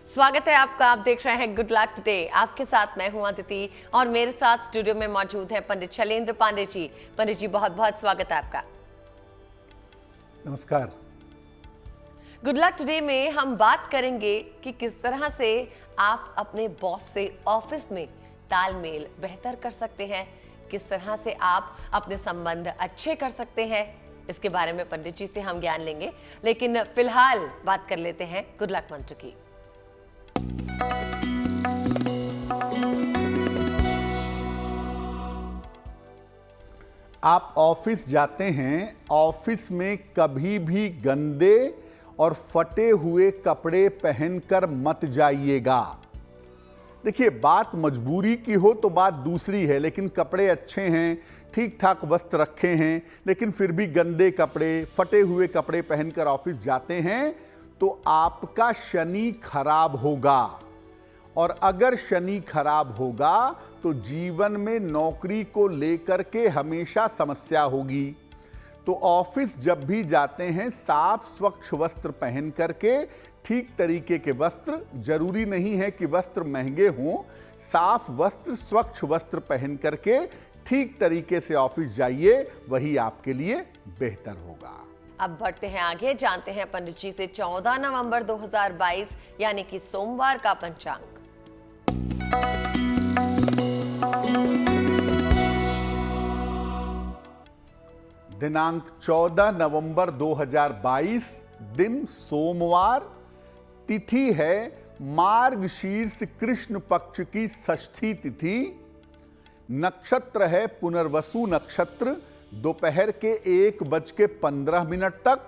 स्वागत है आपका। आप देख रहे हैं गुड लक टुडे। आपके साथ मैं हूं अदिति और मेरे साथ स्टूडियो में मौजूद है पंडित शैलेंद्र पांडे जी। पंडित जी, बहुत बहुत स्वागत है आपका। नमस्कार। गुड लक टुडे में हम बात करेंगे कि किस तरह से आप अपने बॉस से ऑफिस में तालमेल बेहतर कर सकते हैं, किस तरह से आप अपने संबंध अच्छे कर सकते हैं। इसके बारे में पंडित जी से हम ज्ञान लेंगे, लेकिन फिलहाल बात कर लेते हैं गुड लक मंत्र की। आप ऑफिस जाते हैं, ऑफिस में कभी भी गंदे और फटे हुए कपड़े पहनकर मत जाइएगा। देखिए, बात मजबूरी की हो तो बात दूसरी है, लेकिन कपड़े अच्छे हैं, ठीक ठाक वस्त्र रखे हैं, लेकिन फिर भी गंदे कपड़े, फटे हुए कपड़े पहनकर ऑफिस जाते हैं तो आपका शनि खराब होगा। और अगर शनि खराब होगा तो जीवन में नौकरी को लेकर के हमेशा समस्या होगी। तो ऑफिस जब भी जाते हैं, साफ स्वच्छ वस्त्र पहन करके, ठीक तरीके के वस्त्र, जरूरी नहीं है कि वस्त्र महंगे हों, साफ वस्त्र, स्वच्छ वस्त्र पहन करके ठीक तरीके से ऑफिस जाइए, वही आपके लिए बेहतर होगा। अब बढ़ते हैं आगे, जानते हैं पंडित जी से 14 नवंबर 2022 यानी कि सोमवार का पंचांग। दिनांक 14 नवंबर 2022, दिन सोमवार, तिथि है मार्गशीर्ष कृष्ण पक्ष की षष्ठी तिथि, नक्षत्र है पुनर्वसु नक्षत्र, दोपहर के 1:15 तक।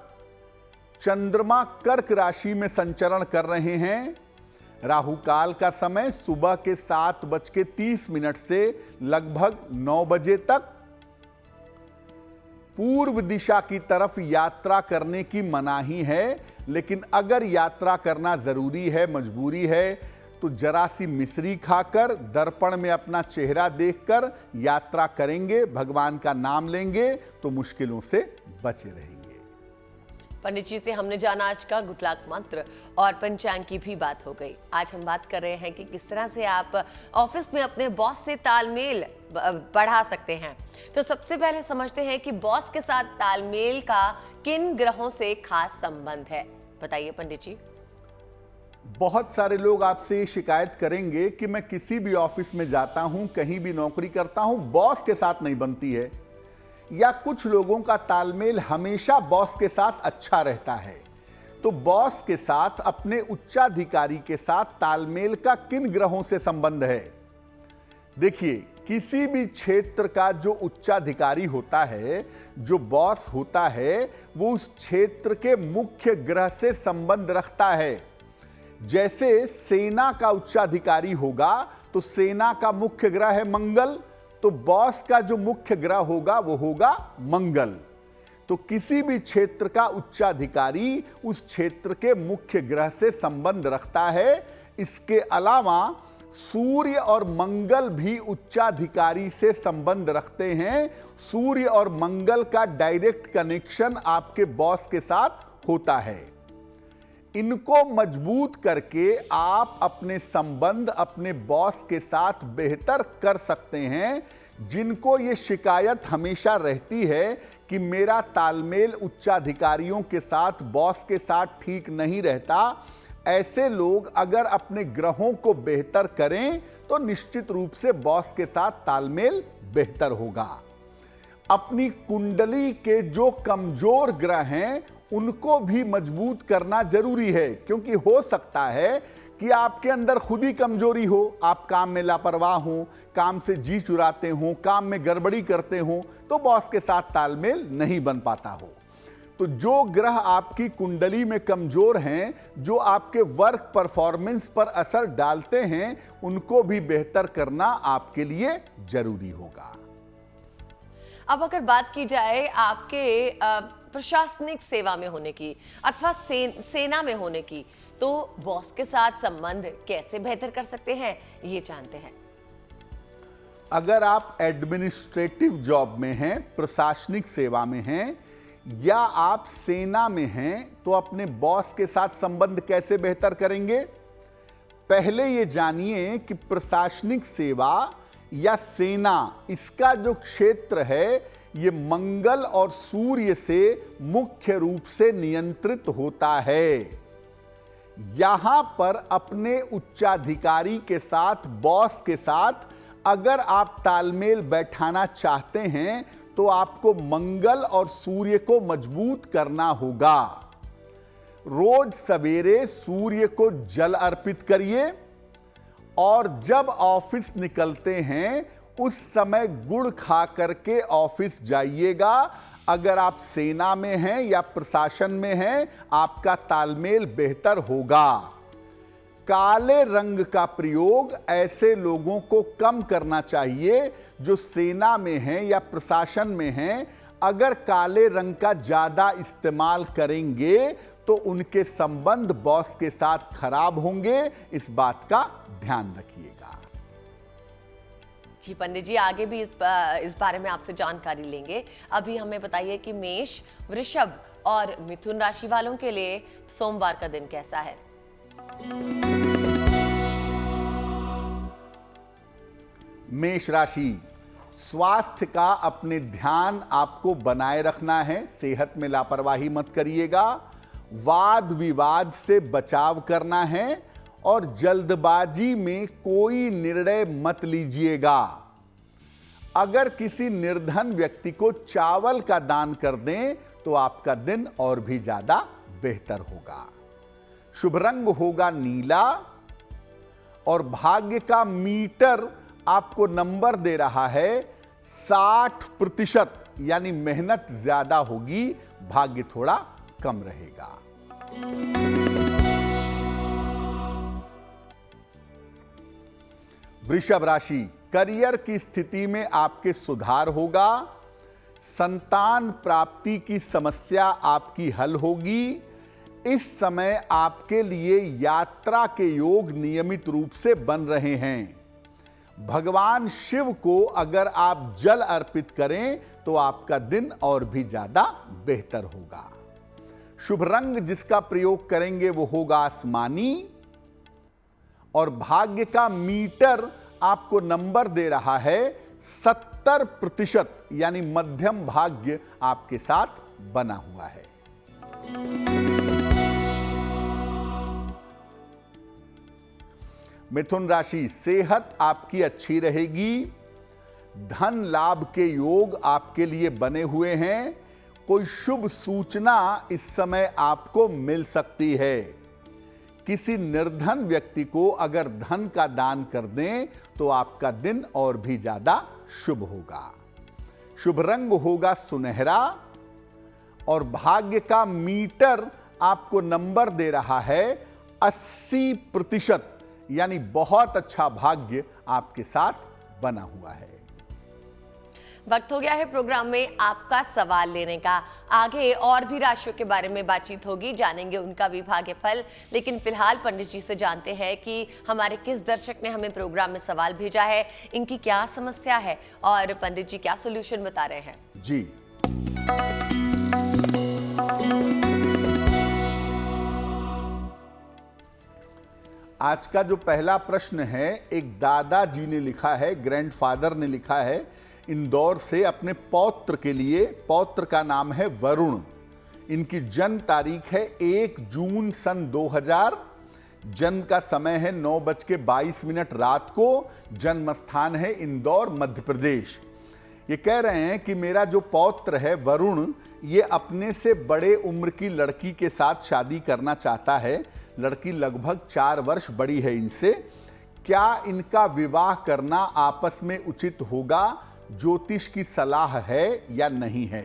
चंद्रमा कर्क राशि में संचरण कर रहे हैं। राहु काल का समय सुबह के 7:30 से लगभग 9 बजे तक। पूर्व दिशा की तरफ यात्रा करने की मनाही है, लेकिन अगर यात्रा करना जरूरी है, मजबूरी है, तो जरा सी मिश्री खाकर, दर्पण में अपना चेहरा देखकर यात्रा करेंगे, भगवान का नाम लेंगे तो मुश्किलों से बचे रहेंगे। पंडित जी से हमने जाना आज का गुड लक मंत्र और पंचांग की भी बात हो गई। आज हम बात कर रहे हैं कि किस तरह से आप ऑफिस में अपने बॉस से तालमेल बढ़ा सकते हैं। तो सबसे पहले समझते हैं कि बॉस के साथ तालमेल का किन ग्रहों से खास संबंध है, बताइए पंडित जी। बहुत सारे लोग आपसे ये शिकायत करेंगे कि मैं किसी भी ऑफिस में जाता हूं, कहीं भी नौकरी करता हूं, बॉस के साथ नहीं बनती है, या कुछ लोगों का तालमेल हमेशा बॉस के साथ अच्छा रहता है। तो बॉस के साथ, अपने उच्चाधिकारी के साथ तालमेल का किन ग्रहों से संबंध है? देखिए, किसी भी क्षेत्र का जो उच्चाधिकारी होता है, जो बॉस होता है, वो उस क्षेत्र के मुख्य ग्रह से संबंध रखता है। जैसे सेना का उच्चाधिकारी होगा तो सेना का मुख्य ग्रह है मंगल, तो बॉस का जो मुख्य ग्रह होगा वो होगा मंगल। तो किसी भी क्षेत्र का उच्चाधिकारी उस क्षेत्र के मुख्य ग्रह से संबंध रखता है। इसके अलावा सूर्य और मंगल भी उच्चाधिकारी से संबंध रखते हैं। सूर्य और मंगल का डायरेक्ट कनेक्शन आपके बॉस के साथ होता है। इनको मजबूत करके आप अपने संबंध अपने बॉस के साथ बेहतर कर सकते हैं। जिनको ये शिकायत हमेशा रहती है कि मेरा तालमेल उच्चाधिकारियों के साथ, बॉस के साथ ठीक नहीं रहता, ऐसे लोग अगर अपने ग्रहों को बेहतर करें तो निश्चित रूप से बॉस के साथ तालमेल बेहतर होगा। अपनी कुंडली के जो कमजोर ग्रह हैं उनको भी मजबूत करना जरूरी है, क्योंकि हो सकता है कि आपके अंदर खुद ही कमजोरी हो, आप काम में लापरवाह हो, काम से जी चुराते हो, काम में गड़बड़ी करते हो, तो बॉस के साथ तालमेल नहीं बन पाता हो। तो जो ग्रह आपकी कुंडली में कमजोर हैं, जो आपके वर्क परफॉर्मेंस पर असर डालते हैं, उनको भी बेहतर करना आपके लिए जरूरी होगा। अब अगर बात की जाए आपके प्रशासनिक सेवा में होने की अथवा सेना में होने की, तो बॉस के साथ संबंध कैसे बेहतर कर सकते हैं, ये जानते हैं। अगर आप एडमिनिस्ट्रेटिव जॉब में हैं, प्रशासनिक सेवा में हैं, या आप सेना में हैं, तो अपने बॉस के साथ संबंध कैसे बेहतर करेंगे? पहले ये जानिए कि प्रशासनिक सेवा या सेना, इसका जो क्षेत्र है ये मंगल और सूर्य से मुख्य रूप से नियंत्रित होता है। यहां पर अपने उच्चाधिकारी के साथ, बॉस के साथ अगर आप तालमेल बैठाना चाहते हैं तो आपको मंगल और सूर्य को मजबूत करना होगा। रोज सवेरे सूर्य को जल अर्पित करिए और जब ऑफिस निकलते हैं उस समय गुड़ खा करके ऑफिस जाइएगा। अगर आप सेना में हैं या प्रशासन में हैं, आपका तालमेल बेहतर होगा। काले रंग का प्रयोग ऐसे लोगों को कम करना चाहिए जो सेना में हैं या प्रशासन में हैं। अगर काले रंग का ज्यादा इस्तेमाल करेंगे तो उनके संबंध बॉस के साथ खराब होंगे, इस बात का ध्यान रखिएगा। जी पंडित जी, आगे भी इस बारे में आपसे जानकारी लेंगे। अभी हमें बताइए कि मेष, वृषभ और मिथुन राशि वालों के लिए सोमवार का दिन कैसा है। मेष राशि, स्वास्थ्य का अपने ध्यान आपको बनाए रखना है। सेहत में लापरवाही मत करिएगा। वाद विवाद से बचाव करना है और जल्दबाजी में कोई निर्णय मत लीजिएगा। अगर किसी निर्धन व्यक्ति को चावल का दान कर दें तो आपका दिन और भी ज्यादा बेहतर होगा। शुभ रंग होगा नीला और भाग्य का मीटर आपको नंबर दे रहा है 60%, यानी मेहनत ज्यादा होगी, भाग्य थोड़ा कम रहेगा। वृषभ राशि, करियर की स्थिति में आपके सुधार होगा। संतान प्राप्ति की समस्या आपकी हल होगी। इस समय आपके लिए यात्रा के योग नियमित रूप से बन रहे हैं। भगवान शिव को अगर आप जल अर्पित करें तो आपका दिन और भी ज्यादा बेहतर होगा। शुभ रंग जिसका प्रयोग करेंगे वो होगा आसमानी और भाग्य का मीटर आपको नंबर दे रहा है 70%, यानी मध्यम भाग्य आपके साथ बना हुआ है। मिथुन राशि, सेहत आपकी अच्छी रहेगी। धन लाभ के योग आपके लिए बने हुए हैं। कोई शुभ सूचना इस समय आपको मिल सकती है। किसी निर्धन व्यक्ति को अगर धन का दान कर दें तो आपका दिन और भी ज्यादा शुभ होगा। शुभ रंग होगा सुनहरा और भाग्य का मीटर आपको नंबर दे रहा है 80%, यानी बहुत अच्छा भाग्य आपके साथ बना हुआ है। वक्त हो गया है प्रोग्राम में आपका सवाल लेने का। आगे और भी राशियों के बारे में बातचीत होगी, जानेंगे उनका भी भाग्यफल। लेकिन फिलहाल पंडित जी से जानते हैं कि हमारे किस दर्शक ने हमें प्रोग्राम में सवाल भेजा है, इनकी क्या समस्या है और पंडित जी क्या सोल्यूशन बता रहे हैं। जी, आज का जो पहला प्रश्न है, एक दादाजी ने लिखा है, ग्रैंडफादर ने लिखा है इंदौर से अपने पौत्र के लिए। पौत्र का नाम है वरुण। इनकी जन्म तारीख है 1 जून सन 2000। जन्म का समय है 9:22 रात को। जन्म स्थान है इंदौर, मध्य प्रदेश। ये कह रहे हैं कि मेरा जो पौत्र है वरुण, ये अपने से बड़े उम्र की लड़की के साथ शादी करना चाहता है। लड़की लगभग 4 वर्ष बड़ी है इनसे। क्या इनका विवाह करना आपस में उचित होगा? ज्योतिष की सलाह है या नहीं है?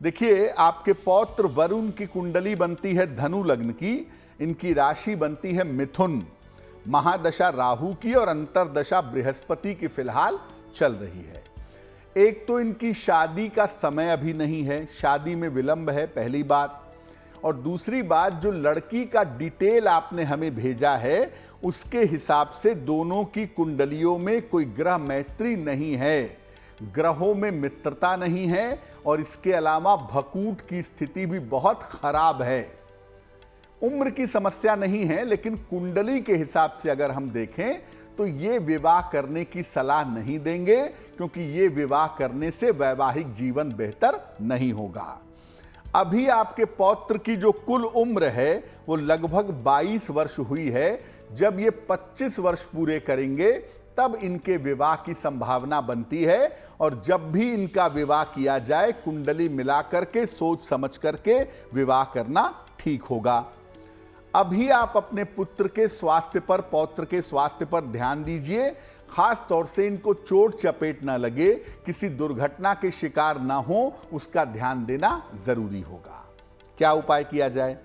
देखिए, आपके पौत्र वरुण की कुंडली बनती है धनु लग्न की। इनकी राशि बनती है मिथुन। महादशा राहु की और अंतरदशा बृहस्पति की फिलहाल चल रही है। एक तो इनकी शादी का समय अभी नहीं है, शादी में विलंब है, पहली बात। और दूसरी बात, जो लड़की का डिटेल आपने हमें भेजा है उसके हिसाब से दोनों की कुंडलियों में कोई ग्रह मैत्री नहीं है, ग्रहों में मित्रता नहीं है और इसके अलावा भकूट की स्थिति भी बहुत खराब है। उम्र की समस्या नहीं है, लेकिन कुंडली के हिसाब से अगर हम देखें तो ये विवाह करने की सलाह नहीं देंगे, क्योंकि ये विवाह करने से वैवाहिक जीवन बेहतर नहीं होगा। अभी आपके पौत्र की जो कुल उम्र है वो लगभग 22 वर्ष हुई है। जब ये 25 वर्ष पूरे करेंगे तब इनके विवाह की संभावना बनती है, और जब भी इनका विवाह किया जाए कुंडली मिला करके सोच समझ करके विवाह करना ठीक होगा। अभी आप अपने पुत्र के स्वास्थ्य पर, पौत्र के स्वास्थ्य पर ध्यान दीजिए। खास तौर से इनको चोट चपेट ना लगे, किसी दुर्घटना के शिकार ना हो, उसका ध्यान देना जरूरी होगा। क्या उपाय किया जाए?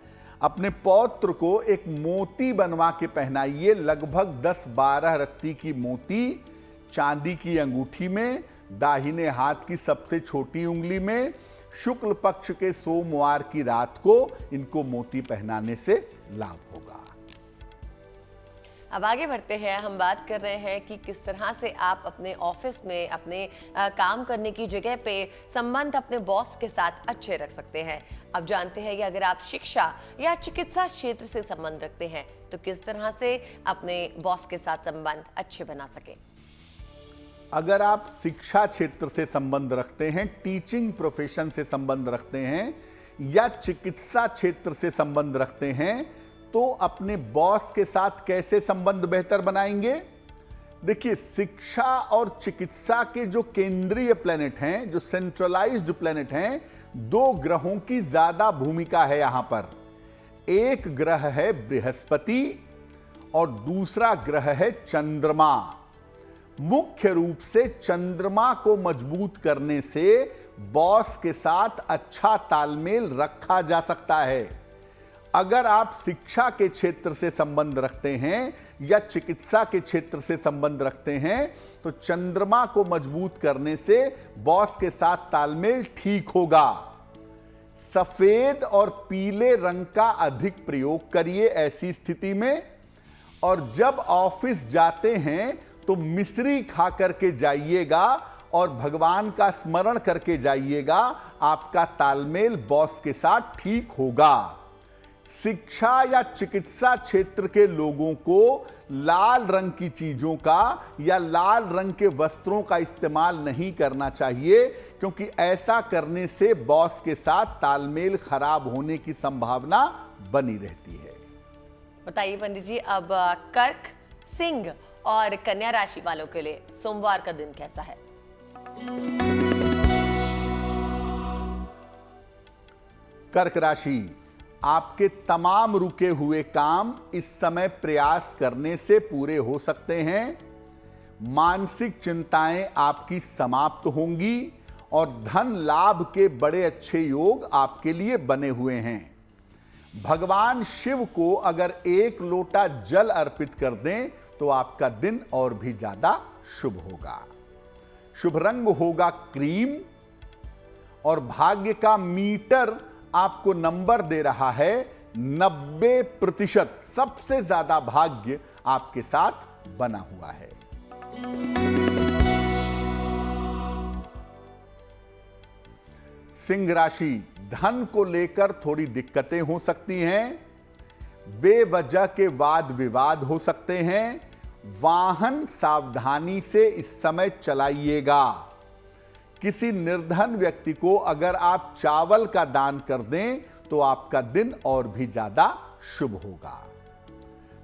अपने पौत्र को एक मोती बनवा के पहनाइए। लगभग 10-12 रत्ती की मोती चांदी की अंगूठी में, दाहिने हाथ की सबसे छोटी उंगली में, शुक्ल पक्ष के सोमवार की रात को इनको मोती पहनाने से लाभ होगा। अब आगे बढ़ते हैं। हम बात कर रहे हैं कि किस तरह से आप अपने ऑफिस में, अपने काम करने की जगह पे संबंध अपने बॉस के साथ अच्छे रख सकते हैं। अब जानते हैं कि अगर आप शिक्षा या चिकित्सा क्षेत्र से संबंध रखते हैं तो किस तरह से अपने बॉस के साथ संबंध अच्छे बना सकें। अगर आप शिक्षा क्षेत्र से संबंध रखते हैं, टीचिंग प्रोफेशन से संबंध रखते हैं या चिकित्सा क्षेत्र से संबंध रखते हैं, तो अपने बॉस के साथ कैसे संबंध बेहतर बनाएंगे? देखिए, शिक्षा और चिकित्सा के जो केंद्रीय प्लेनेट हैं, जो सेंट्रलाइज्ड प्लेनेट हैं, 2 ग्रहों की ज्यादा भूमिका है यहां पर। एक ग्रह है बृहस्पति और दूसरा ग्रह है चंद्रमा। मुख्य रूप से चंद्रमा को मजबूत करने से बॉस के साथ अच्छा तालमेल रखा जा सकता है। अगर आप शिक्षा के क्षेत्र से संबंध रखते हैं या चिकित्सा के क्षेत्र से संबंध रखते हैं तो चंद्रमा को मजबूत करने से बॉस के साथ तालमेल ठीक होगा। सफेद और पीले रंग का अधिक प्रयोग करिए ऐसी स्थिति में, और जब ऑफिस जाते हैं तो मिश्री खा करके जाइएगा और भगवान का स्मरण करके जाइएगा। आपका तालमेल बॉस के साथ ठीक होगा। शिक्षा या चिकित्सा क्षेत्र के लोगों को लाल रंग की चीजों का या लाल रंग के वस्त्रों का इस्तेमाल नहीं करना चाहिए, क्योंकि ऐसा करने से बॉस के साथ तालमेल खराब होने की संभावना बनी रहती है। बताइए पंडित जी, अब कर्क, सिंह और कन्या राशि वालों के लिए सोमवार का दिन कैसा है? कर्क राशि, आपके तमाम रुके हुए काम इस समय प्रयास करने से पूरे हो सकते हैं। मानसिक चिंताएं आपकी समाप्त होंगी और धन लाभ के बड़े अच्छे योग आपके लिए बने हुए हैं। भगवान शिव को अगर 1 लोटा जल अर्पित कर दें तो आपका दिन और भी ज्यादा शुभ होगा। शुभ रंग होगा क्रीम और भाग्य का मीटर आपको नंबर दे रहा है 90%। सबसे ज्यादा भाग्य आपके साथ बना हुआ है। सिंह राशि, धन को लेकर थोड़ी दिक्कतें हो सकती हैं। बेवजह के वाद विवाद हो सकते हैं। वाहन सावधानी से इस समय चलाइएगा। किसी निर्धन व्यक्ति को अगर आप चावल का दान कर दें तो आपका दिन और भी ज्यादा शुभ होगा।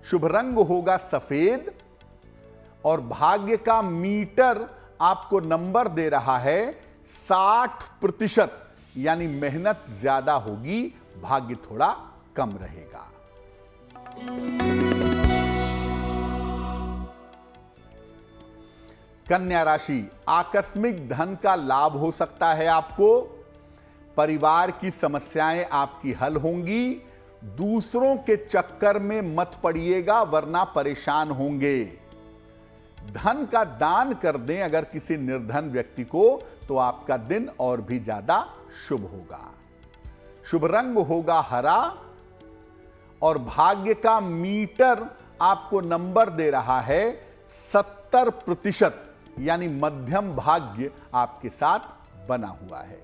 शुभ रंग होगा सफेद और भाग्य का मीटर आपको नंबर दे रहा है 60%, यानी मेहनत ज्यादा होगी, भाग्य थोड़ा कम रहेगा। कन्या राशि, आकस्मिक धन का लाभ हो सकता है आपको। परिवार की समस्याएं आपकी हल होंगी। दूसरों के चक्कर में मत पड़िएगा वरना परेशान होंगे। धन का दान कर दें अगर किसी निर्धन व्यक्ति को तो आपका दिन और भी ज्यादा शुभ होगा। शुभ रंग होगा हरा और भाग्य का मीटर आपको नंबर दे रहा है 70%, यानी मध्यम भाग्य आपके साथ बना हुआ है।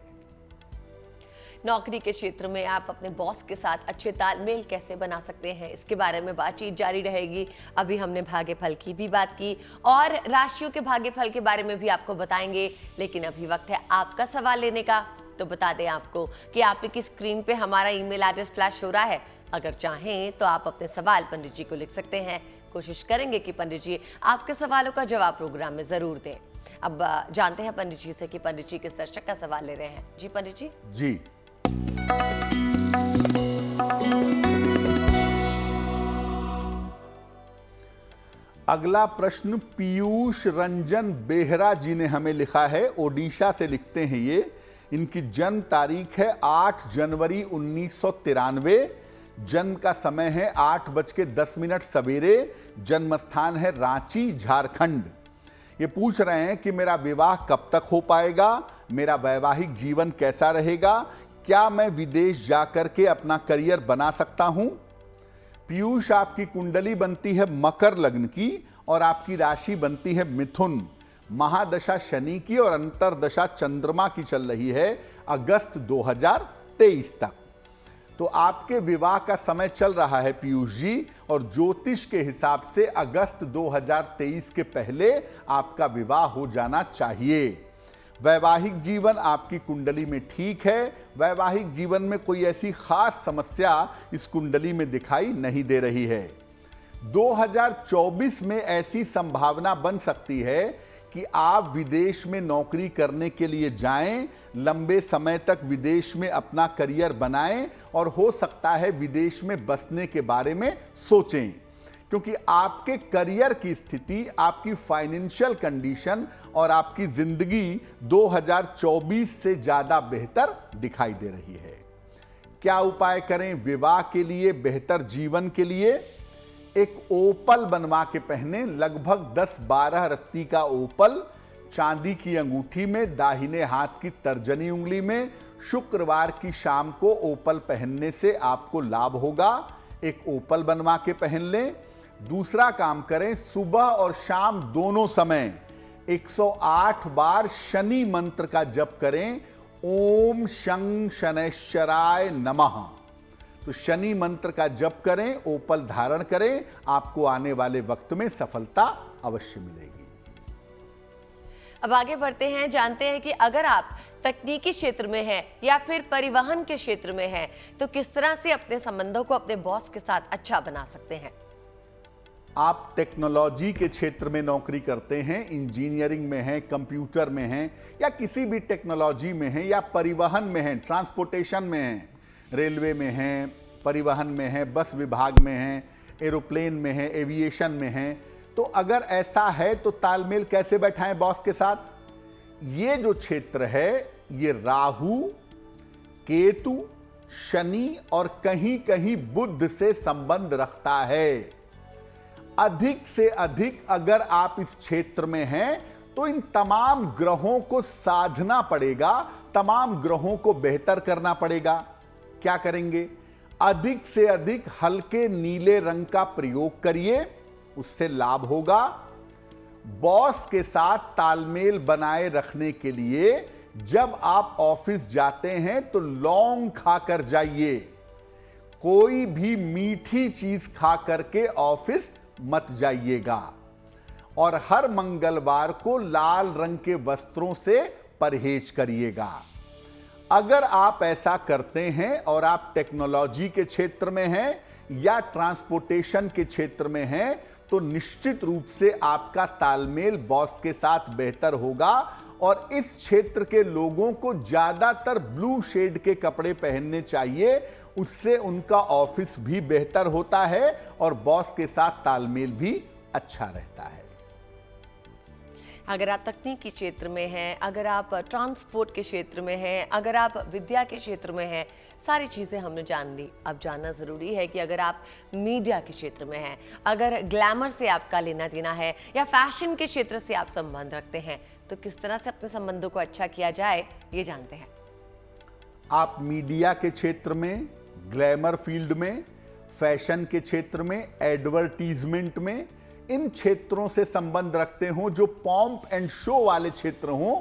नौकरी के क्षेत्र में आप अपने बॉस के साथ अच्छे तालमेल कैसे बना सकते हैं, इसके बारे में बातचीत जारी रहेगी। अभी हमने भाग्य फल की भी बात की और राशियों के भाग्य फल के बारे में भी आपको बताएंगे, लेकिन अभी वक्त है आपका सवाल लेने का। तो बता दें आपको कि आपकी स्क्रीन पे हमारा ईमेल एड्रेस फ्लैश हो रहा है। अगर चाहें तो आप अपने सवाल पंडित जी को लिख सकते हैं। कोशिश करेंगे कि पंडित जी आपके सवालों का जवाब प्रोग्राम में जरूर दें। अब जानते हैं पंडित जी से कि पंडित जी किस दर्शक का सवाल ले रहे हैं। जी पंडित जी। जी, अगला प्रश्न पीयूष रंजन बेहरा जी ने हमें लिखा है। ओडिशा से लिखते हैं ये। इनकी जन्म तारीख है 8 जनवरी 1993। जन्म का समय है 8:10 सवेरे। जन्म स्थान है रांची, झारखंड। ये पूछ रहे हैं कि मेरा विवाह कब तक हो पाएगा, मेरा वैवाहिक जीवन कैसा रहेगा, क्या मैं विदेश जाकर के अपना करियर बना सकता हूं। पीयूष, आपकी कुंडली बनती है मकर लग्न की और आपकी राशि बनती है मिथुन। महादशा शनि की और अंतरदशा चंद्रमा की चल रही है अगस्त 2023 तक। तो आपके विवाह का समय चल रहा है पीयूष जी, और ज्योतिष के हिसाब से अगस्त 2023 के पहले आपका विवाह हो जाना चाहिए। वैवाहिक जीवन आपकी कुंडली में ठीक है। वैवाहिक जीवन में कोई ऐसी खास समस्या इस कुंडली में दिखाई नहीं दे रही है। 2024 में ऐसी संभावना बन सकती है कि आप विदेश में नौकरी करने के लिए जाएं, लंबे समय तक विदेश में अपना करियर बनाएं और हो सकता है विदेश में बसने के बारे में सोचें, क्योंकि आपके करियर की स्थिति, आपकी फाइनेंशियल कंडीशन और आपकी जिंदगी 2024 से ज्यादा बेहतर दिखाई दे रही है। क्या उपाय करें विवाह के लिए, बेहतर जीवन के लिए? एक ओपल बनवा के पहने, लगभग 10-12 रत्ती का ओपल, चांदी की अंगूठी में, दाहिने हाथ की तर्जनी उंगली में। शुक्रवार की शाम को ओपल पहनने से आपको लाभ होगा। एक ओपल बनवा के पहन लें। दूसरा काम करें, सुबह और शाम दोनों समय 108 बार शनि मंत्र का जप करें। ओम शं शनैश्चराय नमः। तो शनि मंत्र का जप करें, ओपल धारण करें, आपको आने वाले वक्त में सफलता अवश्य मिलेगी। अब आगे बढ़ते हैं, जानते हैं कि अगर आप तकनीकी क्षेत्र में हैं या फिर परिवहन के क्षेत्र में हैं तो किस तरह से अपने संबंधों को अपने बॉस के साथ अच्छा बना सकते हैं। आप टेक्नोलॉजी के क्षेत्र में नौकरी करते हैं, इंजीनियरिंग में हैं, कंप्यूटर में हैं, या किसी भी टेक्नोलॉजी में हैं, या परिवहन में हैं, ट्रांसपोर्टेशन में हैं, रेलवे में हैं, परिवहन में हैं, बस विभाग में हैं, एरोप्लेन में हैं, एविएशन में हैं, तो अगर ऐसा है तो तालमेल कैसे बैठाएं बॉस के साथ? ये जो क्षेत्र है ये राहु, केतु, शनि और कहीं कहीं बुध से संबंध रखता है। अधिक से अधिक अगर आप इस क्षेत्र में हैं तो इन तमाम ग्रहों को साधना पड़ेगा, तमाम ग्रहों को बेहतर करना पड़ेगा। क्या करेंगे? अधिक से अधिक हल्के नीले रंग का प्रयोग करिए, उससे लाभ होगा। बॉस के साथ तालमेल बनाए रखने के लिए जब आप ऑफिस जाते हैं तो लौंग खाकर जाइए। कोई भी मीठी चीज खा करके ऑफिस मत जाइएगा। और हर मंगलवार को लाल रंग के वस्त्रों से परहेज करिएगा। अगर आप ऐसा करते हैं और आप टेक्नोलॉजी के क्षेत्र में हैं या ट्रांसपोर्टेशन के क्षेत्र में हैं तो निश्चित रूप से आपका तालमेल बॉस के साथ बेहतर होगा। और इस क्षेत्र के लोगों को ज्यादातर ब्लू शेड के कपड़े पहनने चाहिए, उससे उनका ऑफिस भी बेहतर होता है और बॉस के साथ तालमेल भी अच्छा रहता है। अगर आप तकनीकी क्षेत्र में हैं, अगर आप ट्रांसपोर्ट के क्षेत्र में हैं, अगर आप विद्या के क्षेत्र में हैं, सारी चीज़ें हमने जान ली। अब जानना ज़रूरी है कि अगर आप मीडिया के क्षेत्र में हैं, अगर ग्लैमर से आपका लेना देना है या फैशन के क्षेत्र से आप संबंध रखते हैं तो किस तरह से अपने संबंधों को अच्छा किया जाए, ये जानते हैं। आप मीडिया के क्षेत्र में, ग्लैमर फील्ड में, फैशन के क्षेत्र में, एडवर्टीजमेंट में, इन क्षेत्रों से संबंध रखते हो, जो पॉम्प एंड शो वाले क्षेत्र हो,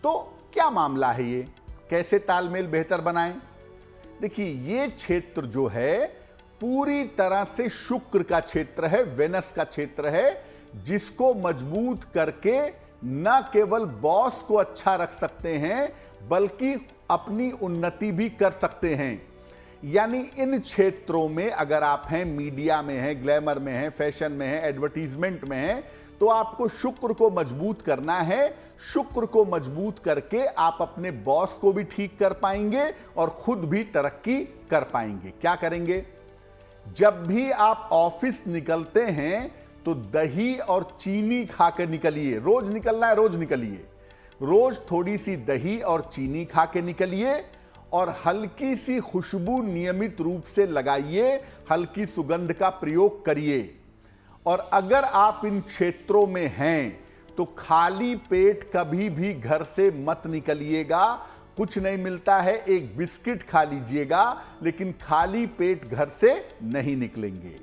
तो क्या मामला है ये? कैसे तालमेल बेहतर बनाएं? देखिए, ये क्षेत्र जो है पूरी तरह से शुक्र का क्षेत्र है, वेनस का क्षेत्र है, जिसको मजबूत करके न केवल बॉस को अच्छा रख सकते हैं बल्कि अपनी उन्नति भी कर सकते हैं। यानी इन क्षेत्रों में अगर आप हैं, मीडिया में हैं, ग्लैमर में हैं, फैशन में हैं, एडवर्टीजमेंट में हैं, तो आपको शुक्र को मजबूत करना है। शुक्र को मजबूत करके आप अपने बॉस को भी ठीक कर पाएंगे और खुद भी तरक्की कर पाएंगे। क्या करेंगे? जब भी आप ऑफिस निकलते हैं तो दही और चीनी खा के निकलिए। रोज निकलना है, रोज निकलिए। रोज थोड़ी सी दही और चीनी खा के निकलिए और हल्की सी खुशबू नियमित रूप से लगाइए, हल्की सुगंध का प्रयोग करिए। और अगर आप इन क्षेत्रों में हैं तो खाली पेट कभी भी घर से मत निकलिएगा। कुछ नहीं मिलता है, एक बिस्किट खा लीजिएगा, लेकिन खाली पेट घर से नहीं निकलेंगे।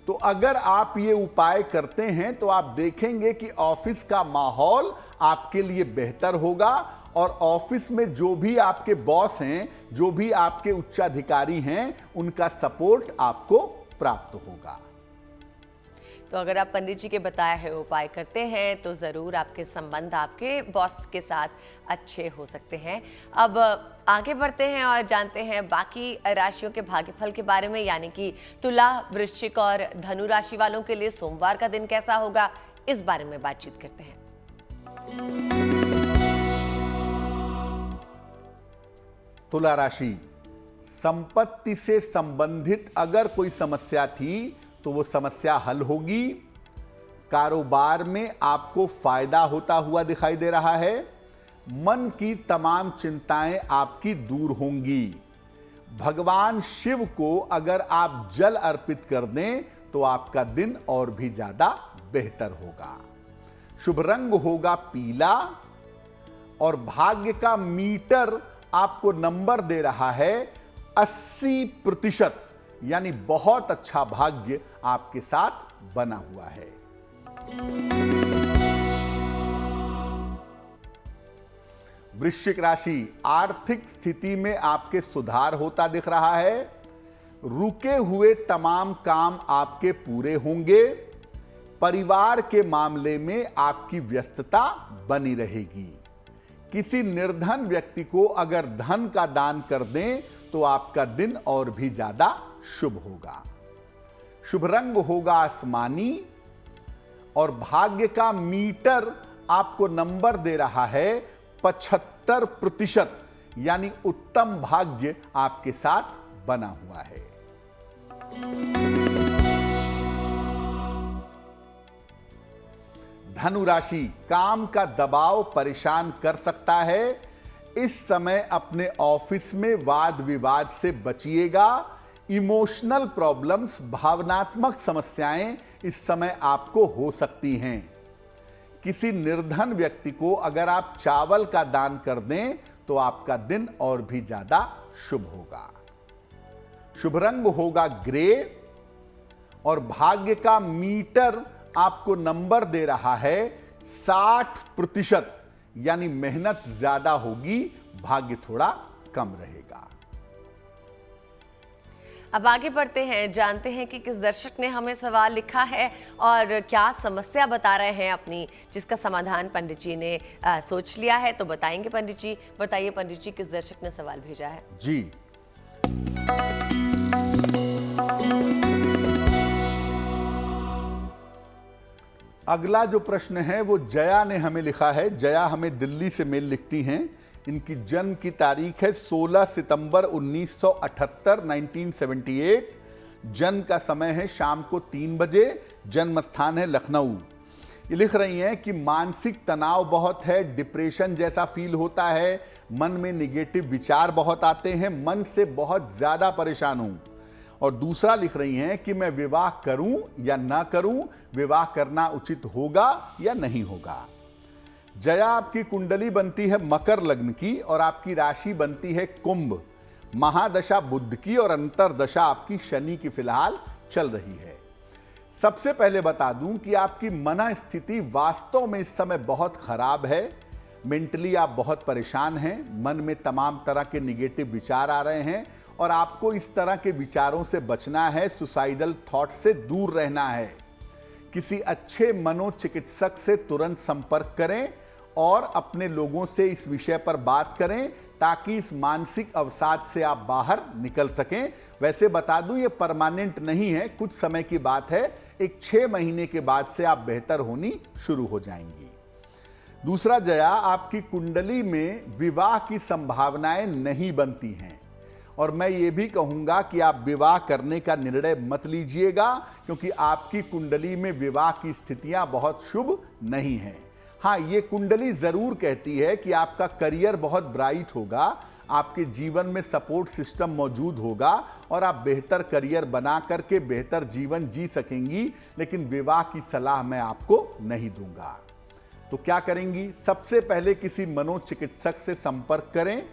तो अगर आप ये उपाय करते हैं तो आप देखेंगे कि ऑफिस का माहौल आपके लिए बेहतर होगा और ऑफिस में जो भी आपके बॉस हैं, जो भी आपके उच्चाधिकारी हैं, उनका सपोर्ट आपको प्राप्त होगा। तो अगर आप पंडित जी के बताए हुए उपाय करते हैं तो ज़रूर आपके संबंध आपके बॉस के साथ अच्छे हो सकते हैं। अब आगे बढ़ते हैं और जानते हैं बाकी राशियों के भाग्यफल के बारे में, यानी कि तुला, वृश्चिक और धनु राशि वालों के लिए सोमवार का दिन कैसा होगा, इस बारे में बातचीत करते हैं। तुला राशि, संपत्ति से संबंधित अगर कोई समस्या थी तो वो समस्या हल होगी। कारोबार में आपको फायदा होता हुआ दिखाई दे रहा है। मन की तमाम चिंताएं आपकी दूर होंगी। भगवान शिव को अगर आप जल अर्पित कर दें तो आपका दिन और भी ज्यादा बेहतर होगा। शुभ रंग होगा पीला और भाग्य का मीटर आपको नंबर दे रहा है 80%, यानी बहुत अच्छा भाग्य आपके साथ बना हुआ है। वृश्चिक राशि, आर्थिक स्थिति में आपके सुधार होता दिख रहा है। रुके हुए तमाम काम आपके पूरे होंगे। परिवार के मामले में आपकी व्यस्तता बनी रहेगी। किसी निर्धन व्यक्ति को अगर धन का दान कर दें तो आपका दिन और भी ज्यादा शुभ होगा। शुभ रंग होगा आसमानी और भाग्य का मीटर आपको नंबर दे रहा है 75%, यानी उत्तम भाग्य आपके साथ बना हुआ है। धनु राशि, काम का दबाव परेशान कर सकता है। इस समय अपने ऑफिस में वाद विवाद से बचिएगा। इमोशनल प्रॉब्लम्स, भावनात्मक समस्याएं इस समय आपको हो सकती हैं। किसी निर्धन व्यक्ति को अगर आप चावल का दान कर दें तो आपका दिन और भी ज्यादा शुभ होगा। शुभ रंग होगा ग्रे और भाग्य का मीटर आपको नंबर दे रहा है 60%, यानी मेहनत ज्यादा होगी, भाग्य थोड़ा कम रहेगा। अब आगे बढ़ते हैं, जानते हैं कि किस दर्शक ने हमें सवाल लिखा है और क्या समस्या बता रहे हैं अपनी, जिसका समाधान पंडित जी ने सोच लिया है। तो बताएंगे पंडित जी। बताइए पंडित जी, किस दर्शक ने सवाल भेजा है? जी, अगला जो प्रश्न है वो जया ने हमें लिखा है। जया हमें दिल्ली से मेल लिखती हैं। इनकी जन्म की तारीख है 16 सितंबर 1978, 1978। जन्म का समय है शाम को 3 बजे। जन्म स्थान है लखनऊ। ये लिख रही हैं कि मानसिक तनाव बहुत है, डिप्रेशन जैसा फील होता है, मन में निगेटिव विचार बहुत आते हैं, मन से बहुत ज़्यादा परेशान हूँ। और दूसरा लिख रही हैं कि मैं विवाह करूं या ना करूं, विवाह करना उचित होगा या नहीं होगा। जया, आपकी कुंडली बनती है मकर लग्न की और आपकी राशि बनती है कुंभ। महादशा बुध की और अंतरदशा आपकी शनि की फिलहाल चल रही है। सबसे पहले बता दूं कि आपकी मन स्थिति वास्तव में इस समय बहुत खराब है। मेंटली आप बहुत परेशान हैं, मन में तमाम तरह के निगेटिव विचार आ रहे हैं और आपको इस तरह के विचारों से बचना है, सुसाइडल थॉट से दूर रहना है। किसी अच्छे मनोचिकित्सक से तुरंत संपर्क करें और अपने लोगों से इस विषय पर बात करें ताकि इस मानसिक अवसाद से आप बाहर निकल सकें। वैसे बता दूं, ये परमानेंट नहीं है, कुछ समय की बात है। एक 6 महीने के बाद से आप बेहतर होनी शुरू हो जाएंगी। दूसरा जया, आपकी कुंडली में विवाह की संभावनाएं नहीं बनती हैं और मैं ये भी कहूंगा कि आप विवाह करने का निर्णय मत लीजिएगा क्योंकि आपकी कुंडली में विवाह की स्थितियां बहुत शुभ नहीं हैं। हाँ, ये कुंडली जरूर कहती है कि आपका करियर बहुत ब्राइट होगा, आपके जीवन में सपोर्ट सिस्टम मौजूद होगा और आप बेहतर करियर बना करके बेहतर जीवन जी सकेंगी, लेकिन विवाह की सलाह मैं आपको नहीं दूंगा। तो क्या करेंगी? सबसे पहले किसी मनोचिकित्सक से संपर्क करें,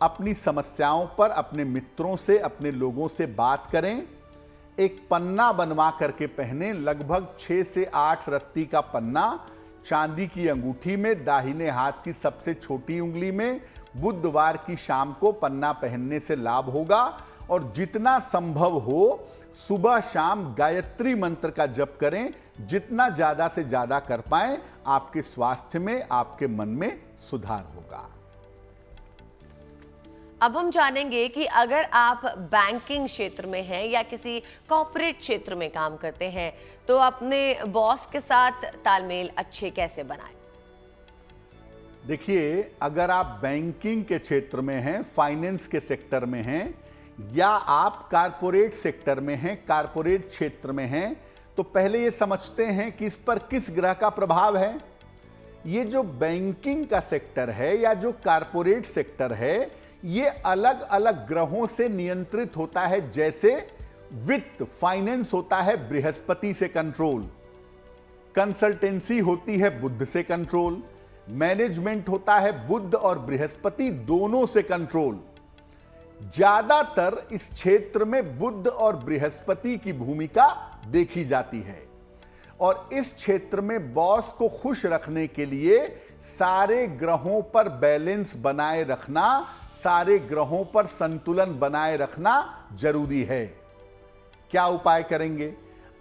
अपनी समस्याओं पर अपने मित्रों से, अपने लोगों से बात करें। एक पन्ना बनवा करके पहने, लगभग 6 से 8 रत्ती का पन्ना, चांदी की अंगूठी में, दाहिने हाथ की सबसे छोटी उंगली में। बुधवार की शाम को पन्ना पहनने से लाभ होगा और जितना संभव हो सुबह शाम गायत्री मंत्र का जप करें। जितना ज्यादा से ज्यादा कर पाएं, आपके स्वास्थ्य में, आपके मन में सुधार होगा। अब हम जानेंगे कि अगर आप बैंकिंग क्षेत्र में हैं या किसी कॉर्पोरेट क्षेत्र में काम करते हैं तो अपने बॉस के साथ तालमेल अच्छे कैसे बनाएं? देखिए, अगर आप बैंकिंग के क्षेत्र में हैं, फाइनेंस के सेक्टर में हैं या आप कारपोरेट सेक्टर में हैं, कारपोरेट क्षेत्र में हैं, तो पहले ये समझते हैं कि इस पर किस ग्रह का प्रभाव है। ये जो बैंकिंग का सेक्टर है या जो कारपोरेट सेक्टर है, ये अलग अलग ग्रहों से नियंत्रित होता है। जैसे वित्त, फाइनेंस होता है बृहस्पति से कंट्रोल, कंसल्टेंसी होती है बुध से कंट्रोल, मैनेजमेंट होता है बुध और बृहस्पति दोनों से कंट्रोल। ज्यादातर इस क्षेत्र में बुध और बृहस्पति की भूमिका देखी जाती है और इस क्षेत्र में बॉस को खुश रखने के लिए सारे ग्रहों पर बैलेंस बनाए रखना, सारे ग्रहों पर संतुलन बनाए रखना जरूरी है। क्या उपाय करेंगे?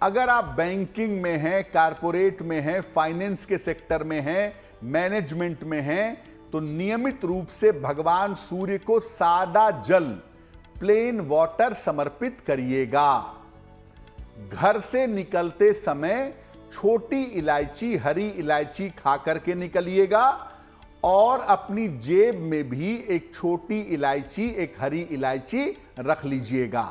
अगर आप बैंकिंग में हैं, कारपोरेट में हैं, फाइनेंस के सेक्टर में हैं, मैनेजमेंट में हैं, तो नियमित रूप से भगवान सूर्य को सादा जल, प्लेन वाटर समर्पित करिएगा। घर से निकलते समय छोटी इलायची, हरी इलायची खा करके निकलिएगा और अपनी जेब में भी एक छोटी इलायची, एक हरी इलायची रख लीजिएगा।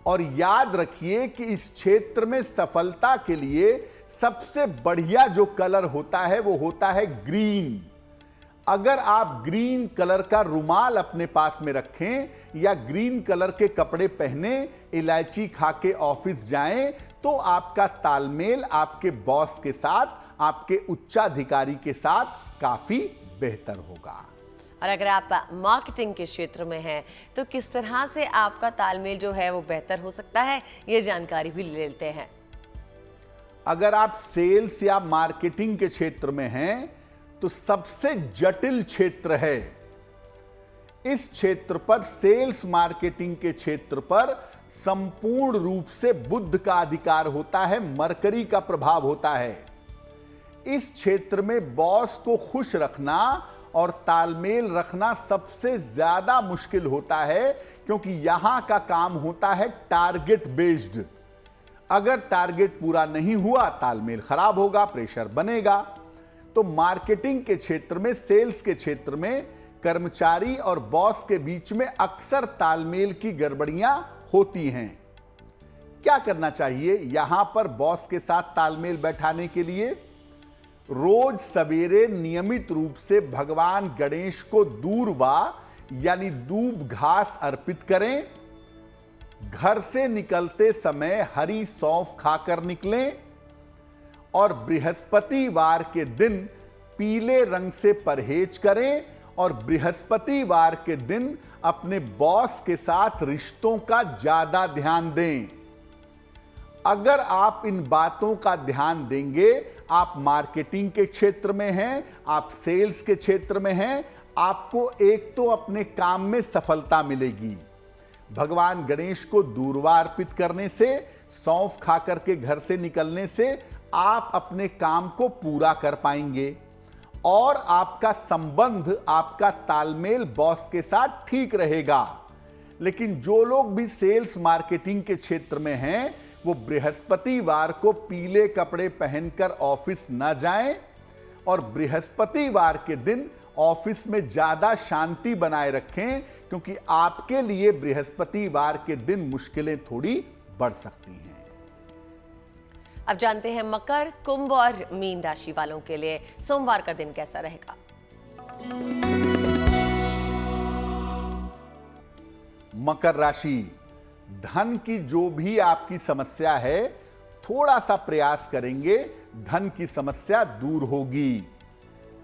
और याद रखिए कि इस क्षेत्र में सफलता के लिए सबसे बढ़िया जो कलर होता है वो होता है ग्रीन। अगर आप ग्रीन कलर का रुमाल अपने पास में रखें या ग्रीन कलर के कपड़े पहने, इलायची खा के ऑफिस जाएं, तो आपका तालमेल आपके बॉस के साथ, आपके उच्चाधिकारी के साथ काफी बेहतर होगा। और अगर आप मार्केटिंग के क्षेत्र में हैं तो किस तरह से आपका तालमेल जो है वो बेहतर हो सकता है, ये जानकारी भी ले लेते हैं। अगर आप सेल्स या मार्केटिंग के क्षेत्र में हैं तो सबसे जटिल क्षेत्र है। इस क्षेत्र पर, सेल्स मार्केटिंग के क्षेत्र पर संपूर्ण रूप से बुध का अधिकार होता है, मरकरी का प्रभाव होता है। इस क्षेत्र में बॉस को खुश रखना और तालमेल रखना सबसे ज्यादा मुश्किल होता है क्योंकि यहां का काम होता है टारगेट बेस्ड। अगर टारगेट पूरा नहीं हुआ, तालमेल खराब होगा, प्रेशर बनेगा। तो मार्केटिंग के क्षेत्र में, सेल्स के क्षेत्र में कर्मचारी और बॉस के बीच में अक्सर तालमेल की गड़बड़ियां होती हैं। क्या करना चाहिए यहां पर बॉस के साथ तालमेल बैठाने के लिए? रोज सवेरे नियमित रूप से भगवान गणेश को दूर्वा यानी दूब घास अर्पित करें। घर से निकलते समय हरी सौंफ खाकर निकलें और बृहस्पतिवार के दिन पीले रंग से परहेज करें और बृहस्पतिवार के दिन अपने बॉस के साथ रिश्तों का ज्यादा ध्यान दें। अगर आप इन बातों का ध्यान देंगे, आप मार्केटिंग के क्षेत्र में हैं, आप सेल्स के क्षेत्र में हैं, आपको एक तो अपने काम में सफलता मिलेगी, भगवान गणेश को दूर्वा अर्पित करने से, सौंफ खा करके घर से निकलने से आप अपने काम को पूरा कर पाएंगे और आपका संबंध, आपका तालमेल बॉस के साथ ठीक रहेगा। लेकिन जो लोग भी सेल्स मार्केटिंग के क्षेत्र में हैं, वो बृहस्पतिवार को पीले कपड़े पहनकर ऑफिस न जाएं और बृहस्पतिवार के दिन ऑफिस में ज्यादा शांति बनाए रखें, क्योंकि आपके लिए बृहस्पतिवार के दिन मुश्किलें थोड़ी बढ़ सकती हैं। अब जानते हैं मकर, कुंभ और मीन राशि वालों के लिए सोमवार का दिन कैसा रहेगा। मकर राशि, धन की जो भी आपकी समस्या है, थोड़ा सा प्रयास करेंगे, धन की समस्या दूर होगी।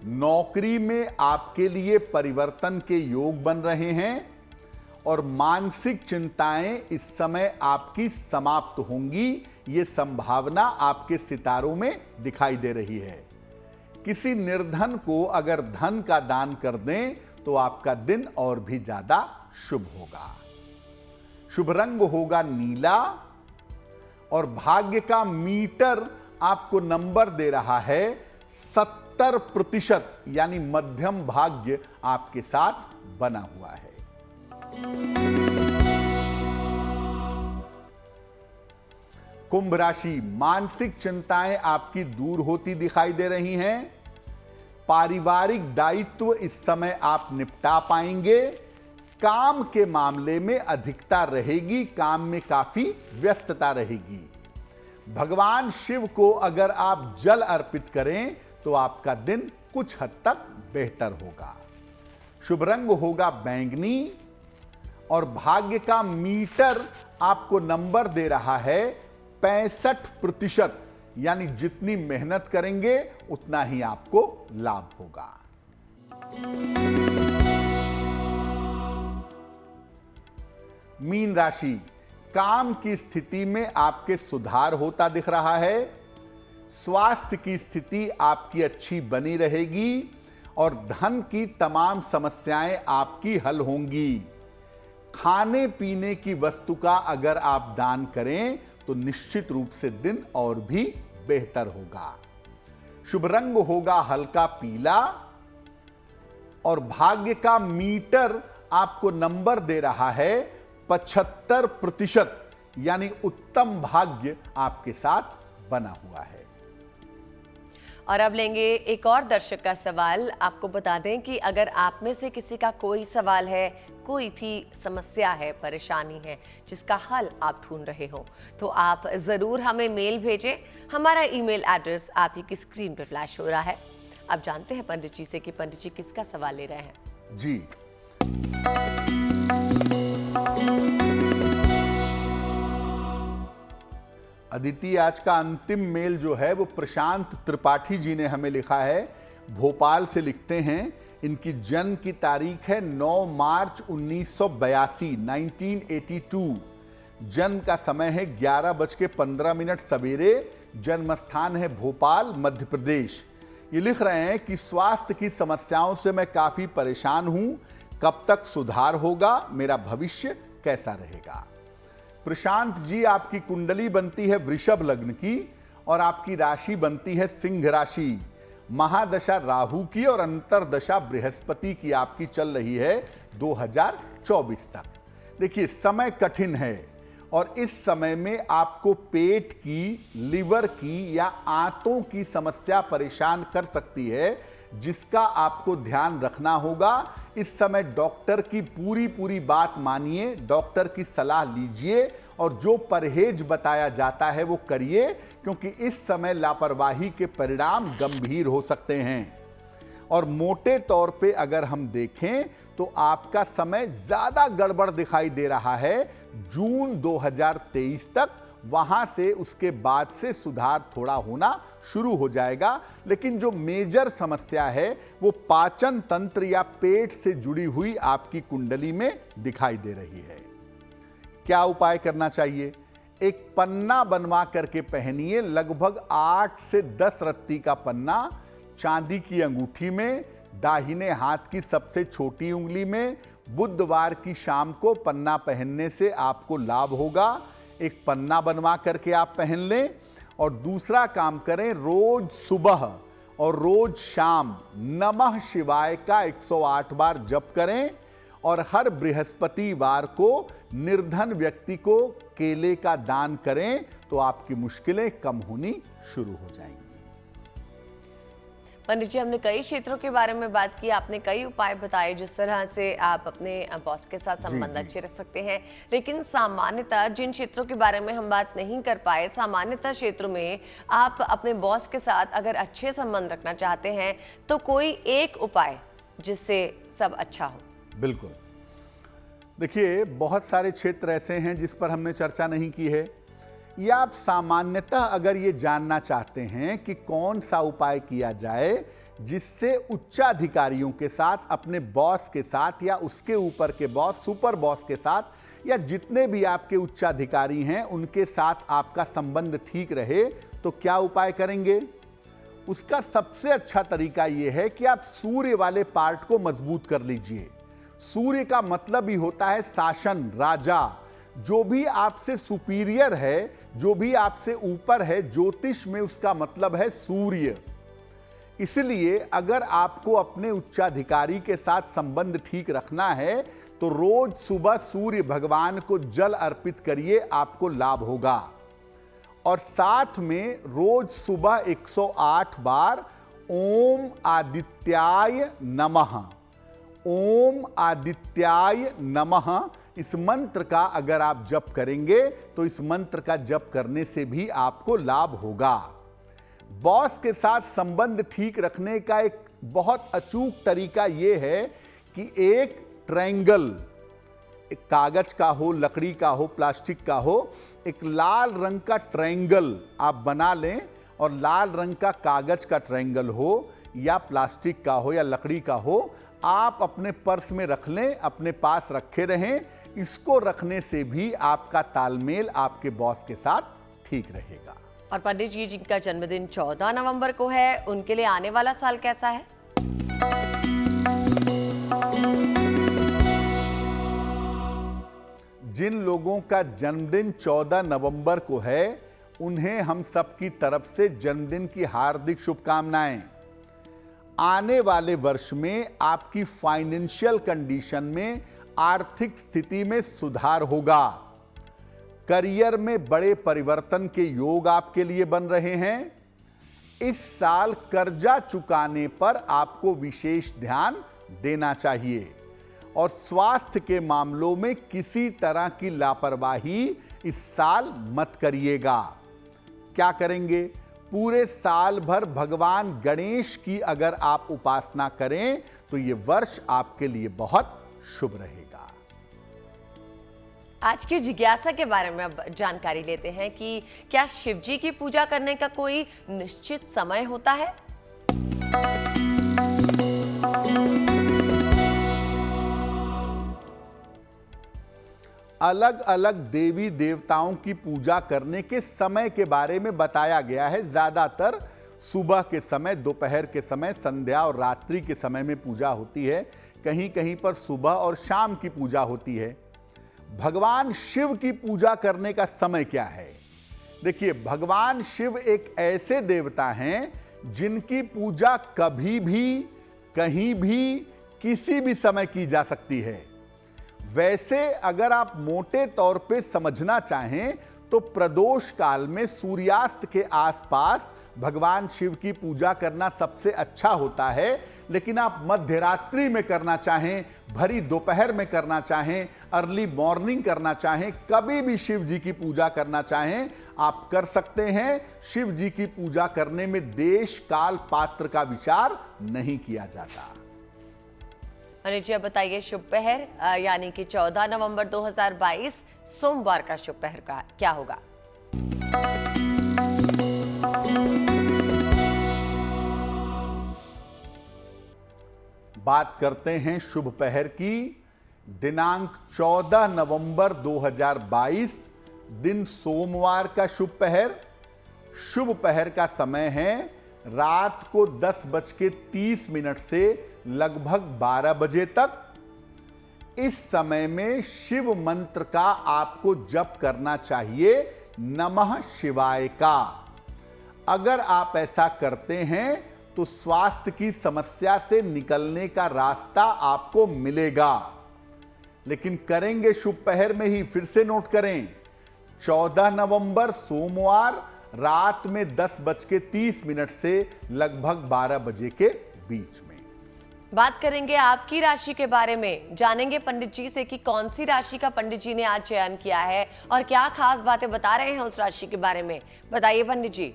नौकरी में आपके लिए परिवर्तन के योग बन रहे हैं और मानसिक चिंताएं इस समय आपकी समाप्त होंगी। ये संभावना आपके सितारों में दिखाई दे रही है। किसी निर्धन को अगर धन का दान कर दें तो आपका दिन और भी ज्यादा शुभ होगा। शुभ रंग होगा नीला और भाग्य का मीटर आपको नंबर दे रहा है 70%, यानी मध्यम भाग्य आपके साथ बना हुआ है। कुंभ राशि, मानसिक चिंताएं आपकी दूर होती दिखाई दे रही हैं। पारिवारिक दायित्व इस समय आप निपटा पाएंगे। काम के मामले में अधिकता रहेगी, काम में काफी व्यस्तता रहेगी। भगवान शिव को अगर आप जल अर्पित करें तो आपका दिन कुछ हद तक बेहतर होगा। शुभ रंग होगा बैंगनी और भाग्य का मीटर आपको नंबर दे रहा है 65%, यानी जितनी मेहनत करेंगे उतना ही आपको लाभ होगा। मीन राशि, काम की स्थिति में आपके सुधार होता दिख रहा है। स्वास्थ्य की स्थिति आपकी अच्छी बनी रहेगी और धन की तमाम समस्याएं आपकी हल होंगी। खाने पीने की वस्तु का अगर आप दान करें तो निश्चित रूप से दिन और भी बेहतर होगा। शुभ रंग होगा हल्का पीला और भाग्य का मीटर आपको नंबर दे रहा है 75%, यानी उत्तम भाग्य आपके साथ बना हुआ है। और अब लेंगे एक और दर्शक का सवाल। आपको बता दें कि अगर आप में से किसी का कोई सवाल है, कोई भी समस्या है, परेशानी है जिसका हल आप ढूंढ रहे हो, तो आप जरूर हमें मेल भेजें। हमारा ईमेल एड्रेस आप ही की स्क्रीन पर फ्लैश हो रहा है। अब जानते हैं पंडित जी से कि पंडित जी किसका सवाल ले रहे हैं। जी, अदिति, आज का अंतिम मेल जो है वो प्रशांत त्रिपाठी जी ने हमें लिखा है। भोपाल से लिखते हैं। इनकी जन्म की तारीख है 9 मार्च 1982, 1982। जन्म का समय है 11:15 सवेरे। जन्म स्थान है भोपाल, मध्य प्रदेश। ये लिख रहे हैं कि स्वास्थ्य की समस्याओं से मैं काफी परेशान हूं। कब तक सुधार होगा? मेरा भविष्य कैसा रहेगा? प्रशांत जी, आपकी कुंडली बनती है वृषभ लग्न की और आपकी राशि बनती है सिंह राशि। महादशा राहु की और अंतरदशा बृहस्पति की आपकी चल रही है 2024 तक। देखिए, समय कठिन है और इस समय में आपको पेट की, लिवर की या आंतों की समस्या परेशान कर सकती है, जिसका आपको ध्यान रखना होगा। इस समय डॉक्टर की पूरी बात मानिए, डॉक्टर की सलाह लीजिए और जो परहेज बताया जाता है वो करिए, क्योंकि इस समय लापरवाही के परिणाम गंभीर हो सकते हैं। और मोटे तौर पे अगर हम देखें तो आपका समय ज्यादा गड़बड़ दिखाई दे रहा है जून 2023 तक। वहां से उसके बाद से सुधार थोड़ा होना शुरू हो जाएगा, लेकिन जो मेजर समस्या है वो पाचन तंत्र या पेट से जुड़ी हुई आपकी कुंडली में दिखाई दे रही है। क्या उपाय करना चाहिए? एक पन्ना बनवा करके पहनिए, लगभग 8 से 10 रत्ती का पन्ना, चांदी की अंगूठी में, दाहिने हाथ की सबसे छोटी उंगली में, बुधवार की शाम को पन्ना पहनने से आपको लाभ होगा। एक पन्ना बनवा करके आप पहन लें। और दूसरा काम करें, रोज सुबह और रोज शाम नमः शिवाय का 108 बार जप करें। और हर बृहस्पतिवार को निर्धन व्यक्ति को केले का दान करें तो आपकी मुश्किलें कम होनी शुरू हो जाएंगी। पंडित जी, हमने कई क्षेत्रों के बारे में बात की, आपने कई उपाय बताए जिस तरह से आप अपने बॉस के साथ संबंध अच्छे रख सकते हैं। लेकिन सामान्यतः जिन क्षेत्रों के बारे में हम बात नहीं कर पाए, सामान्यतः क्षेत्रों में आप अपने बॉस के साथ अगर अच्छे संबंध रखना चाहते हैं तो कोई एक उपाय जिससे सब अच्छा हो। बिल्कुल। देखिए, बहुत सारे क्षेत्र ऐसे हैं जिस पर हमने चर्चा नहीं की है, या आप सामान्यतः अगर ये जानना चाहते हैं कि कौन सा उपाय किया जाए जिससे उच्चाधिकारियों के साथ, अपने बॉस के साथ या उसके ऊपर के बॉस, सुपर बॉस के साथ या जितने भी आपके उच्चाधिकारी हैं उनके साथ आपका संबंध ठीक रहे, तो क्या उपाय करेंगे? उसका सबसे अच्छा तरीका यह है कि आप सूर्य वाले पार्ट को मजबूत कर लीजिए। सूर्य का मतलब ही होता है शासन, राजा। जो भी आपसे सुपीरियर है, जो भी आपसे ऊपर है, ज्योतिष में उसका मतलब है सूर्य। इसलिए अगर आपको अपने उच्चाधिकारी के साथ संबंध ठीक रखना है तो रोज सुबह सूर्य भगवान को जल अर्पित करिए, आपको लाभ होगा। और साथ में रोज सुबह 108 बार ओम आदित्याय नमः, ओम आदित्याय नमः, इस मंत्र का अगर आप जप करेंगे तो इस मंत्र का जप करने से भी आपको लाभ होगा। बॉस के साथ संबंध ठीक रखने का एक बहुत अचूक तरीका यह है कि एक ट्रायंगल, एक कागज का हो, लकड़ी का हो, प्लास्टिक का हो, एक लाल रंग का ट्रायंगल आप बना लें। और लाल रंग का कागज का ट्रायंगल हो या प्लास्टिक का हो या लकड़ी का हो, आप अपने पर्स में रख लें, अपने पास रखे रहें। इसको रखने से भी आपका तालमेल आपके बॉस के साथ ठीक रहेगा। और पंडित जी, जिनका जन्मदिन 14 नवंबर को है, उनके लिए आने वाला साल कैसा है? जिन लोगों का जन्मदिन 14 नवंबर को है, उन्हें हम सबकी तरफ से जन्मदिन की हार्दिक शुभकामनाएं। आने वाले वर्ष में आपकी फाइनेंशियल कंडीशन में, आर्थिक स्थिति में सुधार होगा। करियर में बड़े परिवर्तन के योग आपके लिए बन रहे हैं। इस साल कर्जा चुकाने पर आपको विशेष ध्यान देना चाहिए। और स्वास्थ्य के मामलों में किसी तरह की लापरवाही इस साल मत करिएगा। क्या करेंगे? पूरे साल भर भगवान गणेश की अगर आप उपासना करें तो यह वर्ष आपके लिए बहुत शुभ रहेगा। आज की जिज्ञासा के बारे में अब जानकारी लेते हैं कि क्या शिव जी की पूजा करने का कोई निश्चित समय होता है? अलग अलग देवी देवताओं की पूजा करने के समय के बारे में बताया गया है। ज्यादातर सुबह के समय, दोपहर के समय, संध्या और रात्रि के समय में पूजा होती है। कहीं कहीं पर सुबह और शाम की पूजा होती है। भगवान शिव की पूजा करने का समय क्या है? देखिए, भगवान शिव एक ऐसे देवता हैं जिनकी पूजा कभी भी, कहीं भी, किसी भी समय की जा सकती है। वैसे अगर आप मोटे तौर पे समझना चाहें तो प्रदोष काल में सूर्यास्त के आसपास भगवान शिव की पूजा करना सबसे अच्छा होता है। लेकिन आप मध्य रात्रि में करना चाहें, भरी दोपहर में करना चाहें, अर्ली मॉर्निंग करना चाहें, कभी भी शिव जी की पूजा करना चाहें, आप कर सकते हैं। शिव जी की पूजा करने में देश, काल, पात्र का विचार नहीं किया जाता। अनिल जी, अब बताइए, शुभ पहर यानी कि 14 नवंबर 2022 सोमवार का शुभ पहर का क्या होगा? बात करते हैं शुभ पहर की। दिनांक 14 नवंबर 2022, दिन सोमवार का शुभ पहर। शुभ पहर का समय है रात को 10:30 से लगभग 12 बजे तक। इस समय में शिव मंत्र का आपको जप करना चाहिए, नमः शिवाय का। अगर आप ऐसा करते हैं तो स्वास्थ्य की समस्या से निकलने का रास्ता आपको मिलेगा। लेकिन करेंगे शुभ पहर में ही, फिर से नोट करें, 14 नवंबर सोमवार रात में 10:30 से लगभग 12 बजे के बीच में। बात करेंगे आपकी राशि के बारे में। जानेंगे पंडित जी से कि कौन सी राशि का पंडित जी ने आज चयन किया है और क्या खास बातें बता रहे हैं उस राशि के बारे में। बताइए पंडित जी।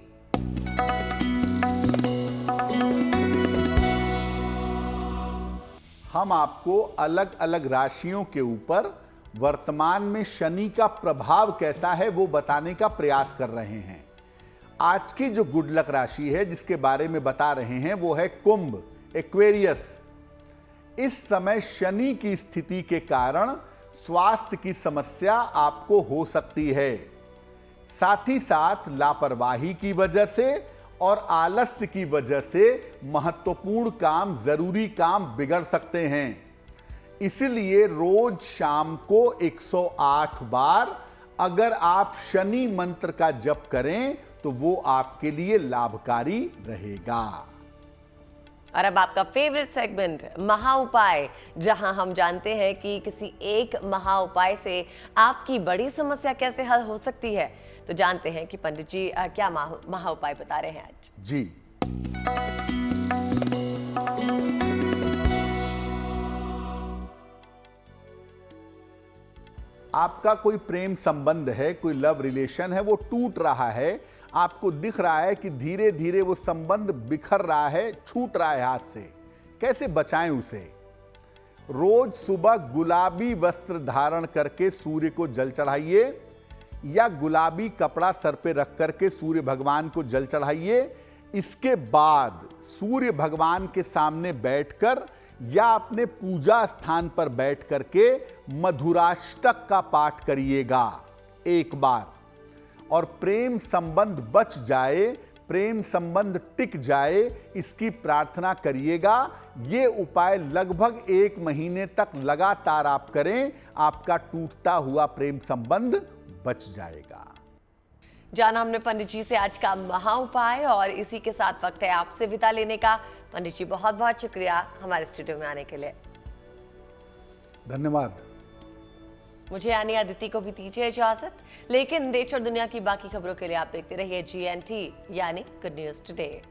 हम आपको अलग अलग राशियों के ऊपर वर्तमान में शनि का प्रभाव कैसा है वो बताने का प्रयास कर रहे हैं। आज की जो गुड लक राशि है जिसके बारे में बता रहे हैं वो है कुंभ, एक्वेरियस। इस समय शनि की स्थिति के कारण स्वास्थ्य की समस्या आपको हो सकती है। साथ ही साथ लापरवाही की वजह से और आलस्य की वजह से महत्वपूर्ण काम, जरूरी काम बिगड़ सकते हैं। इसलिए रोज शाम को 108 बार अगर आप शनि मंत्र का जप करें तो वो आपके लिए लाभकारी रहेगा। और अब आपका फेवरेट सेगमेंट महा उपाय, जहां हम जानते हैं कि किसी एक महा उपाय से आपकी बड़ी समस्या कैसे हल हो सकती है। तो जानते हैं कि पंडित जी क्या महा उपाय बता रहे हैं आज। जी, आपका कोई प्रेम संबंध है, कोई लव रिलेशन है, वो टूट रहा है। आपको दिख रहा है कि धीरे धीरे वो संबंध बिखर रहा है, छूट रहा है हाथ से। कैसे बचाएं उसे? रोज सुबह गुलाबी वस्त्र धारण करके सूर्य को जल चढ़ाइए या गुलाबी कपड़ा सर पे रख करके सूर्य भगवान को जल चढ़ाइए। इसके बाद सूर्य भगवान के सामने बैठकर या अपने पूजा स्थान पर बैठ करके मधुराष्टक का पाठ करिएगा एक बार। और प्रेम संबंध बच जाए, प्रेम संबंध टिक जाए, इसकी प्रार्थना करिएगा। ये उपाय लगभग 1 महीने तक लगातार आप करें, आपका टूटता हुआ प्रेम संबंध बच जाएगा। जाना हमने पंडित जी से आज का महा उपाय, और इसी के साथ वक्त है आपसे विदा लेने का। पंडित जी बहुत बहुत शुक्रिया हमारे स्टूडियो में आने के लिए। धन्यवाद। मुझे यानी अदिति को भी दीजिए इजाजत, लेकिन देश और दुनिया की बाकी खबरों के लिए आप देखते रहिए GNT यानी गुड न्यूज टुडे।